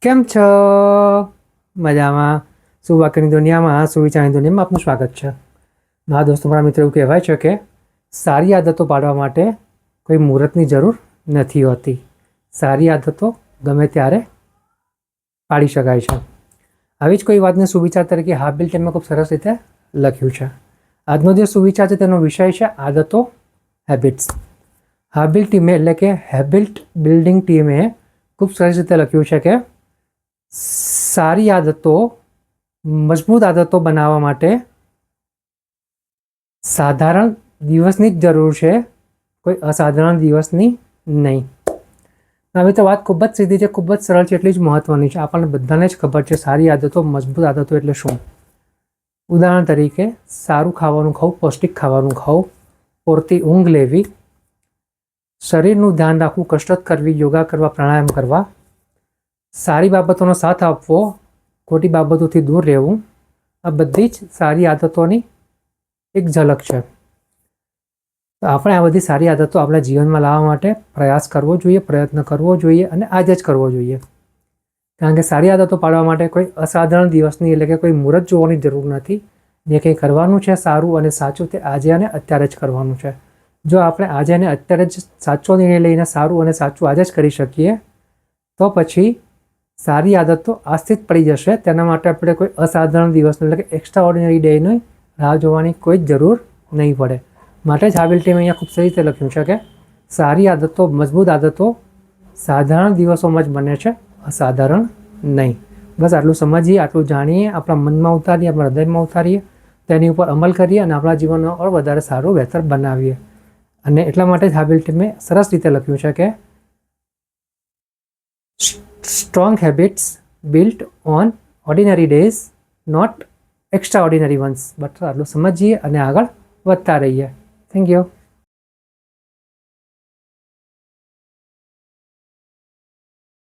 કેમ છો? મજામાં? સુવાક્યની દુનિયામાં, સુવિચારની દુનિયામાં આપનું સ્વાગત છે. મારા દોસ્તો, મારા મિત્રો, એવું કહેવાય છે કે સારી આદતો પાડવા માટે કોઈ મુહૂર્તની જરૂર નથી હોતી. સારી આદતો ગમે ત્યારે પાડી શકાય છે. આવી જ કોઈ વાતને સુવિચાર તરીકે હાબિલ ટીમે ખૂબ સરસ રીતે લખ્યું છે. આજનો જે સુવિચાર છે તેનો વિષય છે આદતો, હેબિટ્સ. હાબિલ ટીમે એટલે કે હેબિટ બિલ્ડિંગ ટીમે ખૂબ સરસ રીતે લખ્યું છે કે સારી આદતો, મજબૂત આદતો બનાવવા માટે સાધારણ દિવસની જ જરૂર છે, કોઈ અસાધારણ દિવસની નહીં. હવે તો વાત ખૂબ જ સીધી છે, ખૂબ જ સરળ છે, એટલી જ મહત્વની છે. આપણને બધાને જ ખબર છે સારી આદતો, મજબૂત આદતો એટલે શું. ઉદાહરણ તરીકે, સારું ખાવાનું ખાવું, પૌષ્ટિક ખાવાનું ખાવું, પૂરતી ઊંઘ લેવી, શરીરનું ધ્યાન રાખવું, કસરત કરવી, યોગા કરવા, પ્રાણાયામ કરવા, સારી બાબતોનો સાથ આપવો, ખોટી બાબતોથી દૂર રહેવું, આ બધી જ સારી આદતોની એક ઝલક છે. તો આપણે આ બધી સારી આદતો આપણા જીવનમાં લાવવા માટે પ્રયાસ કરવો જોઈએ, પ્રયત્ન કરવો જોઈએ અને આજે જ કરવો જોઈએ. કારણ કે સારી આદતો પાડવા માટે કોઈ અસાધારણ દિવસની એટલે કે કોઈ મુહૂર્ત જોવાની જરૂર નથી. જે કંઈ કરવાનું છે સારું અને સાચું તે આજે અને અત્યારે જ કરવાનું છે. જો આપણે આજે અને અત્યારે જ સાચો નિર્ણય લઈને સારું અને સાચું આજે જ કરી શકીએ તો પછી સારી આદતો આજથી જ પડી જશે. તેના માટે આપણે કોઈ અસાધારણ દિવસનો એટલે કે એક્સ્ટ્રા ઓર્ડિનરી ડેની રાહ જોવાની કોઈ જ જરૂર નહીં પડે. માટે જ હાબિલ ટીમે અહીંયા ખૂબ સારી રીતે લખ્યું છે કે સારી આદતો, મજબૂત આદતો સાધારણ દિવસોમાં જ બને છે, અસાધારણ નહીં. બસ આટલું સમજીએ, આટલું જાણીએ, આપણા મનમાં ઉતારીએ, આપણા હૃદયમાં ઉતારીએ, તેની ઉપર અમલ કરીએ અને આપણા જીવનને ઓર વધારે સારું, બહેતર બનાવીએ. અને એટલા માટે જ હાબિલ ટીમે સરસ રીતે લખ્યું છે કે strong habits built on ordinary days, not extraordinary ones. But આટલું સમજીએ અને આગળ વધતા રહીએ. Thank you.